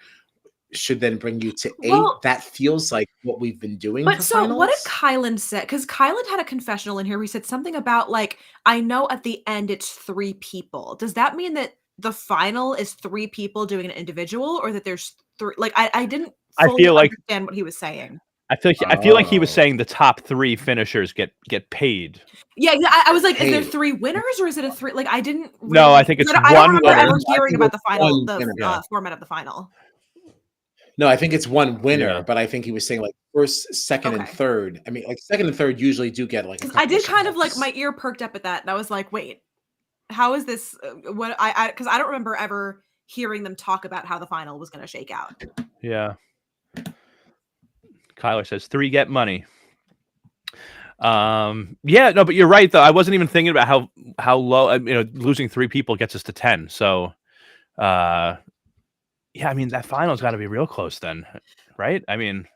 should then bring you to 8. Well, That feels like what we've been doing but for so what did finals. Kylan say? Because Kylan had a confessional in here. He said something about like, I know at the end it's 3 people. Does that mean that the final is 3 people doing an individual, or that there's 3? Like, I didn't I fully feel like understand what he was saying. I feel like he was Oh. saying the top 3 finishers get paid. Yeah, I was like, is there Hey. 3 winners or is it a 3? Like, I didn't really. No, I think it's I don't one remember winner. ever I hearing think about the it's final, one winner. Yeah. format of the final. No, I think it's one winner, Yeah. but I think he was saying like first, second, and Okay. third. I mean, like second and third usually do get like a Because I couple did kind of like, shout-outs. my ear perked up at that, and I was like, wait, how is this? What because I don't remember ever hearing them talk about how the final was going to shake out. Yeah. Kyler says 3 get money. Yeah, no, but you're right though. I wasn't even thinking about how low, losing 3 people gets us to 10. So, yeah, I mean that final's got to be real close then, right? I mean,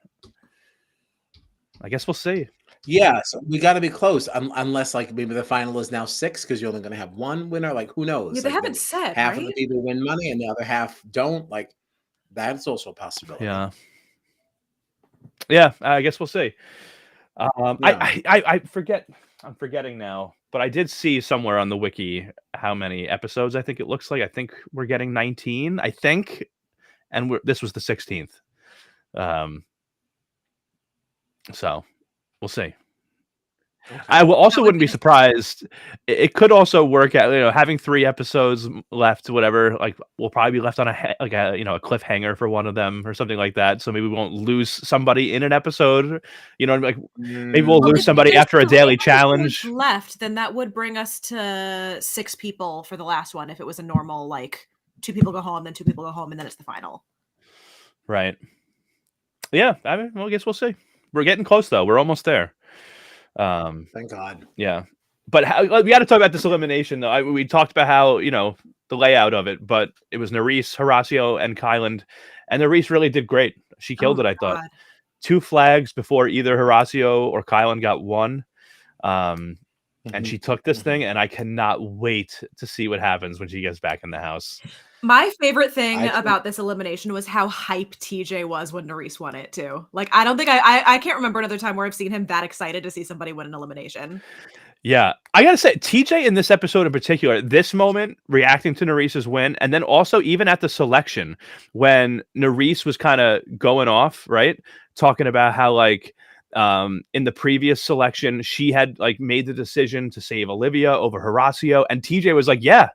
I guess we'll see. Yeah, so we got to be close, unless like maybe the final is now 6 because you're only going to have one winner. Like who knows? Yeah, they Like haven't maybe said, half of the right? people win money and the other half don't. Like that's also a possibility. Yeah. Yeah, I guess we'll see. Yeah. I forget. I'm forgetting now, but I did see somewhere on the wiki how many episodes I think it looks like. I think we're getting 19. I think, and this was the 16th. So we'll see. Okay. I also That would wouldn't be be surprised. It could also work out. Having 3 episodes left, whatever. Like we'll probably be left on a cliffhanger for one of them or something like that. So maybe we won't lose somebody in an episode. Like maybe we'll Well, lose if somebody there's after a 3 daily episodes challenge. left, then that would bring us to 6 people for the last one. If it was a normal, like 2 people go home, then 2 people go home, and then it's the final. Right. Yeah. I mean, well, I guess we'll see. We're getting close though. We're almost there. Thank God. Yeah, but we got to talk about this elimination though. We talked about how the layout of it, but it was Nerys, Horacio, and Kylan, and Nerys really did great. She killed it. I thought 2 flags before either Horacio or Kylan got one, and she took this thing, and I cannot wait to see what happens when she gets back in the house. My favorite thing about this elimination was how hype TJ was when Nerys won it too. Like, I don't think I can't remember another time where I've seen him that excited to see somebody win an elimination. Yeah, I gotta say, TJ in this episode in particular, this moment reacting to Nerys's win, and then also even at the selection when Nerys was kind of going off, right, talking about how like in the previous selection she had like made the decision to save Olivia over Horacio, and TJ was like, yeah.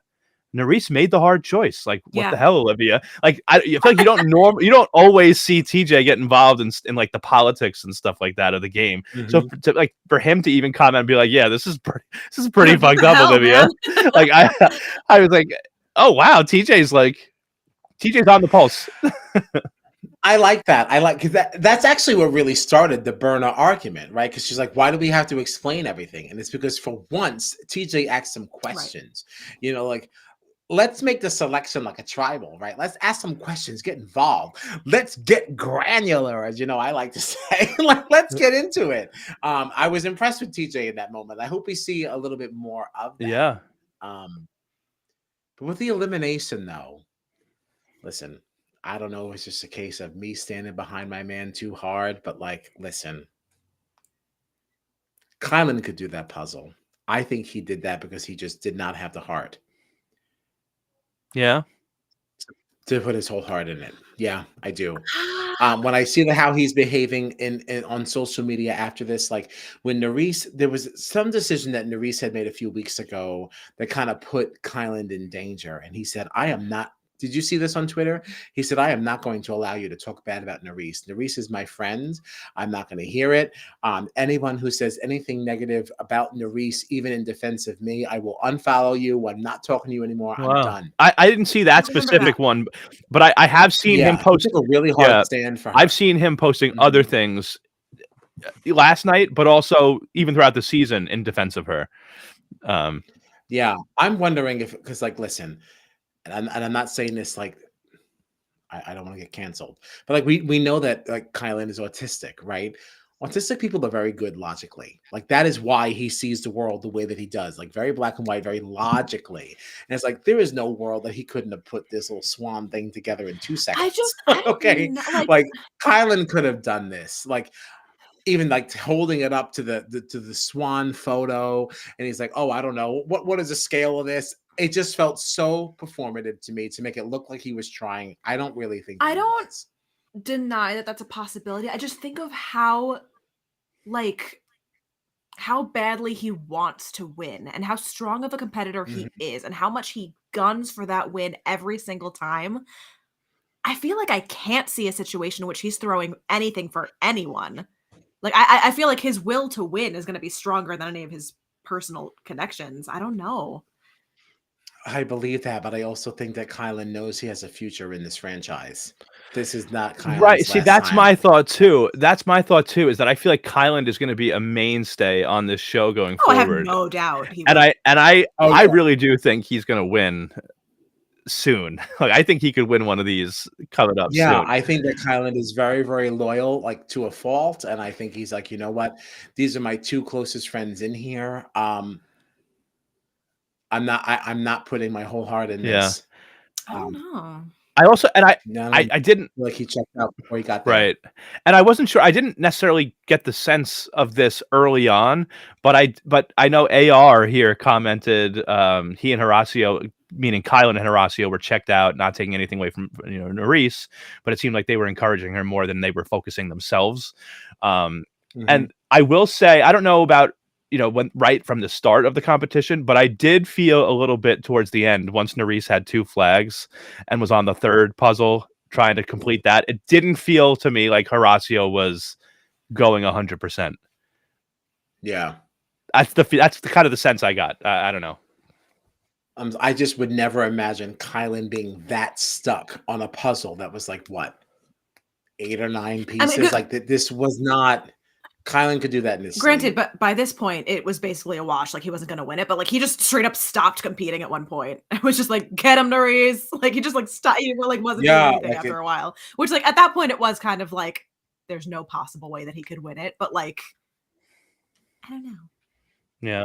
Nerys made the hard choice. Like, what the hell, Olivia? Like, I feel like you don't always see TJ get involved in like the politics and stuff like that of the game. So for him to even comment and be like, yeah, this is pretty fucked up, Olivia. Like I was like, oh wow, TJ's on the pulse. I like that. I like because that's actually what really started the Berna argument, right? Because she's like, "Why do we have to explain everything?" And it's because for once, TJ asked some questions. Right. Like, let's make the selection like a tribal, right? Let's ask some questions, get involved. Let's get granular, as I like to say. Like, let's get into it. I was impressed with TJ in that moment. I hope we see a little bit more of that. Yeah. But with the elimination, though, listen. I don't know if it's just a case of me standing behind my man too hard, but like, listen, Kylan could do that puzzle. I think he did that because he just did not have the heart. Yeah. To put his whole heart in it. Yeah, I do. When I see how he's behaving in on social media after this, like when Nerys, there was some decision that Nerys had made a few weeks ago that kind of put Kylan in danger. And he said, I am not. Did you see this on Twitter? He said, I am not going to allow you to talk bad about Nerys. Nerys is my friend. I'm not going to hear it. Anyone who says anything negative about Nerys, even in defense of me, I will unfollow you. I'm not talking to you anymore. Wow. I'm done. I didn't see that specific one, but I have seen him post a really hard stand for her. I've seen him posting other things last night, but also even throughout the season in defense of her. Yeah, I'm wondering if because like listen, and I'm not saying this like I don't want to get canceled, but like we know that like Kylan is autistic, right? Autistic people are very good logically. Like that is why he sees the world the way that he does, like very black and white, very logically. And it's like there is no world that he couldn't have put this little swan thing together in 2 seconds. I Okay, don't know, like like Kylan could have done this. Like even like holding it up to the swan photo, and he's like, oh, I don't know what is the scale of this. It just felt so performative to me to make it look like he was trying. I don't really think that I he don't was. deny that that's a possibility. I just think of how like how badly he wants to win and how strong of a competitor he Mhm. is and how much he guns for that win every single time. I feel like I can't see a situation in which he's throwing anything for anyone. Like I feel like his will to win is going to be stronger than any of his personal connections. I don't know. I believe that, but I also think that Kylan knows he has a future in this franchise. This is not Right. Kylan's See, last that's time. my thought too. That's my thought too. Is that I feel like Kyland is going to be a mainstay on this show going Oh, I have forward, no doubt he and will. Oh I yeah, really do think he's going to win soon. Like I think he could win one of these coming up yeah. soon. I think that Kylan is very, very loyal, like to a fault, and I think he's like, you know what? These are my two closest friends in here. I'm not putting my whole heart in Yeah. this. I don't Um, know. I also and no, I I didn't. feel like he checked out before he got there. Right. And I wasn't sure. I didn't necessarily get the sense of this early on, but I know AR here commented he and Horacio, meaning Kylan and Horacio, were checked out, not taking anything away from Nerys, but it seemed like they were encouraging her more than they were focusing themselves. Mhm. And I will say, I don't know about when right from the start of the competition, but I did feel a little bit towards the end once Nerys had 2 flags and was on the third puzzle trying to complete that. It didn't feel to me like Horacio was going 100%. Yeah. That's the kind of the sense I got. I don't know. I just would never imagine Kylan being that stuck on a puzzle that was like what 8 or 9 I mean, pieces. Like this was not. Kylan could do that in his granted, sleep. but by this point, it was basically a wash. Like he wasn't going to win it, but like he just straight up stopped competing at one point. It was just like, get him, Nerys. Like he just like stopped. He like wasn't doing Yeah, anything like after it, a while. Which like at that point, it was kind of like there's no possible way that he could win it. But like, I don't know. Yeah.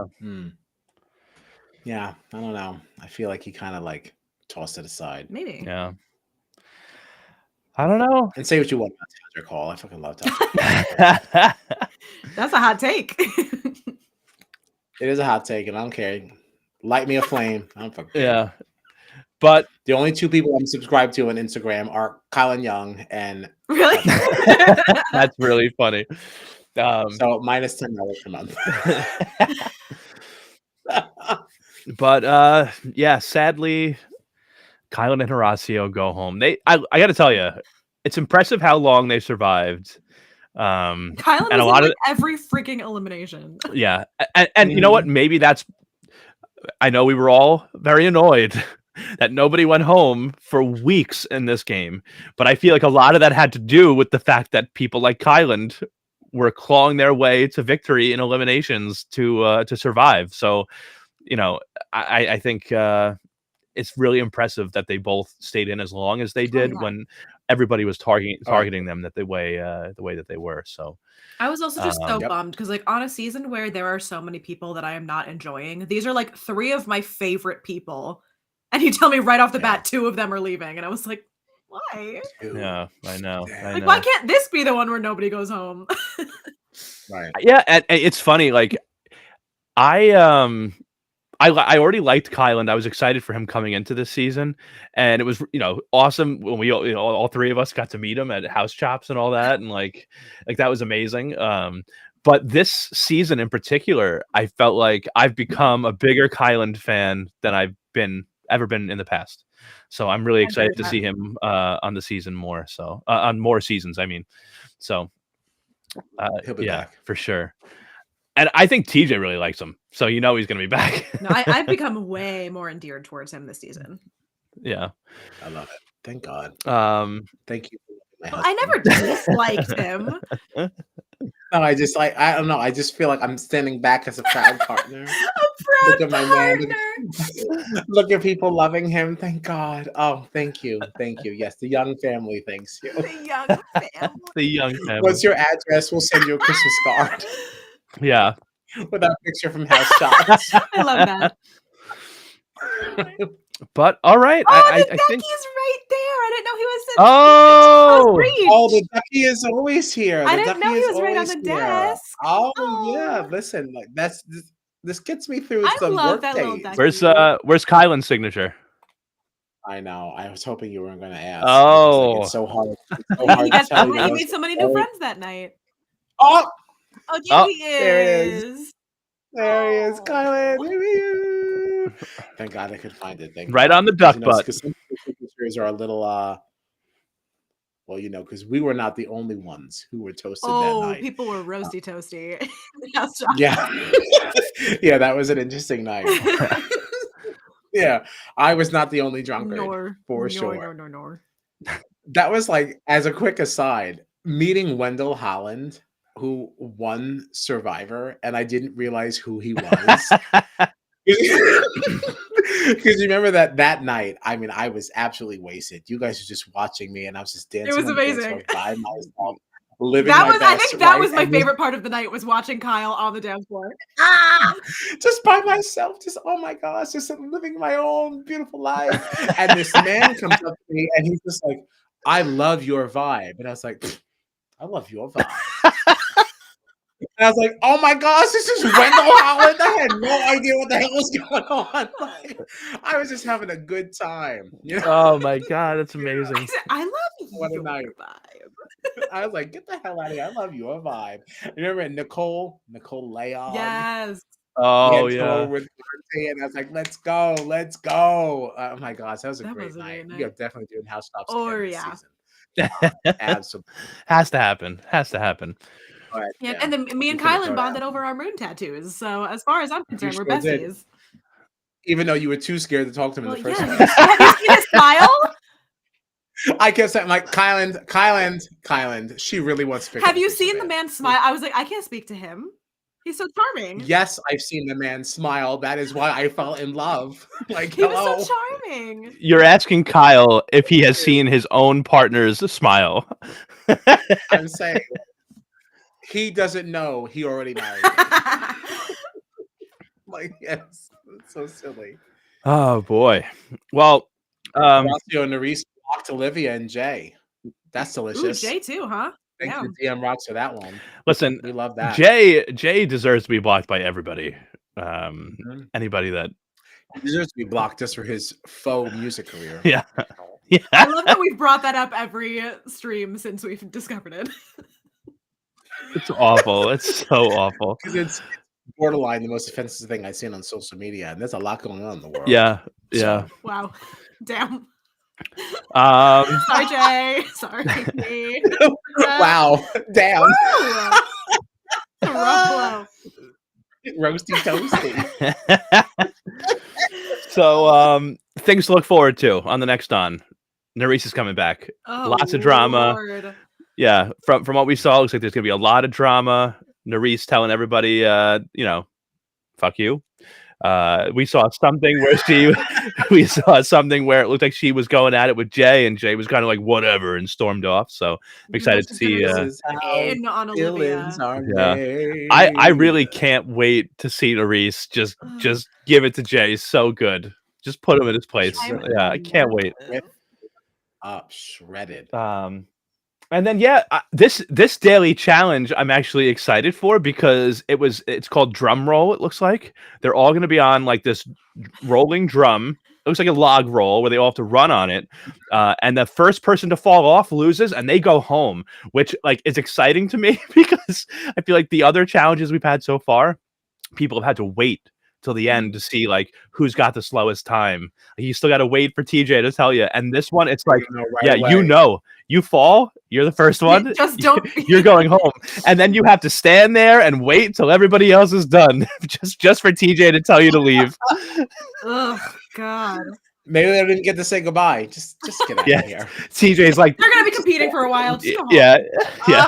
yeah, I don't know. I feel like he kind of like tossed it aside. Maybe. Yeah. I don't know. And say what you want about Tadrick Hall. I fucking love Tadrick Hall. That's a hot take. It is a hot take, and I don't care. Light me a flame. I don't fucking care. Yeah. But The only 2 people I'm subscribed to on Instagram are Kylan Young and Really? that's really funny. so minus $10 a month. But yeah, sadly, Kylan and Horacio go home. I got to tell you, it's impressive how long they survived. Kylan and a was lot in of like every freaking elimination. yeah, and you know what? Maybe that's. I know we were all very annoyed that nobody went home for weeks in this game, but I feel like a lot of that had to do with the fact that people like Kylan were clawing their way to victory in eliminations to survive. So, I think it's really impressive that they both stayed in as long as they did yeah. when everybody was targeting them the way that they were. So I was also just so Yep. bummed because, like, on a season where there are so many people that I am not enjoying, these are like 3 of my favorite people, and you tell me right off the Yeah. bat 2 of them are leaving, and I was like, why? yeah, I know. Damn. I Like, know. why can't this be the one where nobody goes home? Right. Yeah, and it's funny. Like I already liked Kylan. I was excited for him coming into this season, and it was awesome when we all 3 of us got to meet him at House Chops and all that, and like that was amazing. But this season in particular, I felt like I've become a bigger Kylan fan than I've ever been in the past. So I'm really excited to see him on the season more. So on more seasons, I mean. So He'll be yeah, back. for sure. And I think TJ really likes him, so he's going to be back. No, I've become way more endeared towards him this season. Yeah. I love it. Thank God. Thank you. I never disliked him. No, I don't know. I just feel like I'm standing back as a proud partner. A Look at my man. partner. Look at people loving him. Thank God. Oh, thank you. Yes, the Young family thanks you. The Young family. The Young family. What's your address? We'll send you a Christmas card Yeah. with a picture from House Shots. I love that. But all right, Oh, I the think. duckie's right there. I didn't know he was in Oh, reach. Oh, the ducky is always here. I The didn't know ducky he is was right on always the here. desk. Oh yeah, Oh. listen, like this gets me through I some love work that little days. ducky. where's Kylan's signature? I know. I was hoping you weren't going to ask. Oh. It's so hard. It's so You hard to got tell you. you made so many new friends that night. Oh, Oh, Oh, there he there it is. is. there he is, Oh. Kylan. Thank God I could find it. Thank Right God. on the duck butt. Because some signatures are a little, well, because we were not the only ones who were toasted that Oh, night. people were roasty toasty. Yeah. Yeah, that was an interesting night. Yeah, I was not the only drunkard, for sure. Nor. That was like, as a quick aside, meeting Wendell Holland, who won Survivor, and I didn't realize who he was. Because you remember that night, I mean, I was absolutely wasted. You guys were just watching me, and I was just dancing. It was on the dance amazing. floor by myself, living That my was, I best think that life, was my and then- favorite part of the night was watching Kyle on the dance floor. just by myself, just oh my gosh, just living my own beautiful life. And this man comes up to me and he's just like, I love your vibe. And I was like, I love your vibe. And I was like, oh my gosh, this is Wendell Holland. I had no idea what the hell was going on. Like, I was just having a good time. You know? Oh my God, that's amazing. I said, I love What a your night. vibe. I was like, get the hell out of here. I love your vibe. Remember Nicole Leon? Yes. Oh Angelo yeah. with Dante, and I was like, let's go. Oh my gosh, that was a That great was a great night. night. We are definitely doing house stops Oh, again this yeah. season. Absolutely. Has to happen. All right, Yeah, and then me and we could've Kylan thrown bonded out. over our moon tattoos. So as far as I'm concerned, we're sure did. besties. Even though you were too scared to talk to him Well, in the first yeah. place. Have you seen his smile? I kept saying, like, Kylan, she really wants to pick up Have a you piece of seen the it. man smile? I was like, I can't speak to him. He's so charming. Yes, I've seen the man smile. That is why I fell in love. Like, He hello. was so charming. You're asking Kyle if he has seen his own partner's smile. I'm saying he doesn't know he already married me. Like, yes, it's so silly. Oh boy. Well, Horacio and Nerys blocked Olivia and Jay. That's Ooh, delicious. Jay too, huh? Thanks Yeah. to DM Rocks for that one. listen, We love that. Jay deserves to be blocked by everybody. Mhm. Anybody that He deserves to be blocked just for his faux music career. Yeah. I Yeah. love that we've brought that up every stream since we've discovered it. It's awful. It's so awful. Because it's borderline the most offensive thing I've seen on social media, and there's a lot going on in the world. Yeah. Yeah. Wow. Damn. Um Sorry, Jay. Sorry. Wow. Damn. Woo! A rough blow. Roasty toasty. so things to look forward to on the next on. Nerys is coming back. Oh, Lots of drama. Lord. Yeah, from what we saw, it looks like there's gonna be a lot of drama. Nerys telling everybody, fuck you. We saw something where it looked like she was going at it with Jay, and Jay was kind of like whatever and stormed off. So I'm excited to see. This is how In on Olivia. villains are Yeah. made. I really can't wait to see Nerys just give it to Jay. So good. Just put him in his place. I'm Yeah, I can't wait. Up shredded. And then this daily challenge I'm actually excited for because it's called drum roll. It looks like they're all going to be on like this rolling drum. It looks like a log roll where they all have to run on it, and the first person to fall off loses, and they go home, which like is exciting to me because I feel like the other challenges we've had so far, people have had to wait till the end to see like who's got the slowest time. You still got to wait for TJ to tell you, and this one it's like you fall, you're the first one, Just don't. you're going home, and then you have to stand there and wait till everybody else is done just for TJ to tell you to leave. Oh God. Maybe they didn't get to say goodbye. Just get out of here. TJ's like, They're gonna be competing for a while. Just go home. yeah.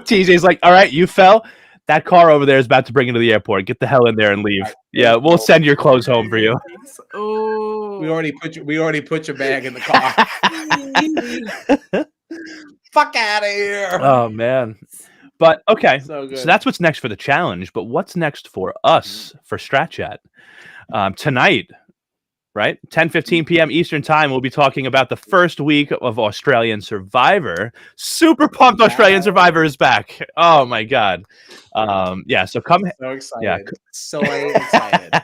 TJ's like, all right, you fell. that car over there is about to bring you to the airport. Get the hell in there and leave. Right. Yeah, we'll send your clothes home for you. Oh, We already put your bag in the car. Fuck out of here. Oh man. But okay, So good. so that's what's next for the challenge. But what's next for us for Strat Chat? Tonight, right? 10:15 p.m. Eastern time, we'll be talking about the first week of Australian Survivor. Super pumped Australian Survivor is back. Oh my god. Yeah, so come So excited. yeah. So excited.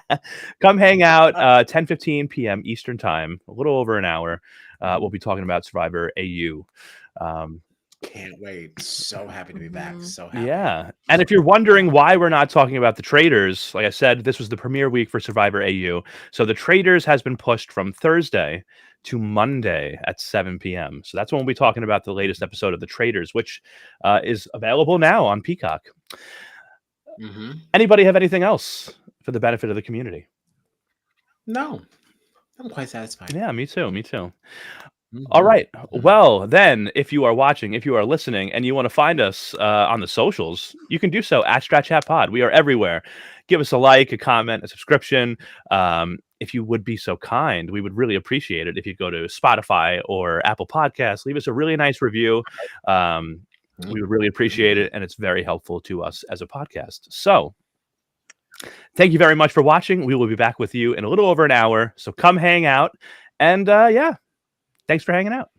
Come hang out 10:15 p.m. Eastern time, a little over an hour. We'll be talking about Survivor AU. Can't wait. So happy to be back. So happy. Yeah. And if you're wondering why we're not talking about the Traders, like I said, this was the premiere week for Survivor AU. So the Traders has been pushed from Thursday to Monday at 7 p.m. So that's when we'll be talking about the latest episode of the Traders, which is available now on Peacock. Mm-hmm. Anybody have anything else for the benefit of the community? No, I'm quite satisfied. Yeah, me too. Me too. Mm-hmm. All right. Well, then, if you are watching, if you are listening, and you want to find us on the socials, you can do so at Strat Chat Pod. We are everywhere. Give us a like, a comment, a subscription. If you would be so kind, we would really appreciate it if you go to Spotify or Apple Podcasts. Leave us a really nice review. We would really appreciate it, and it's very helpful to us as a podcast. So, thank you very much for watching. We will be back with you in a little over an hour. So come hang out, and yeah. Thanks for hanging out.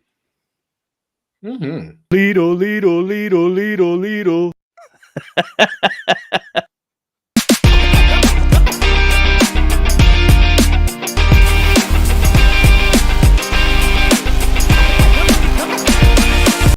Mm-hmm. Lido, Lido, Lido, Lido, Lido.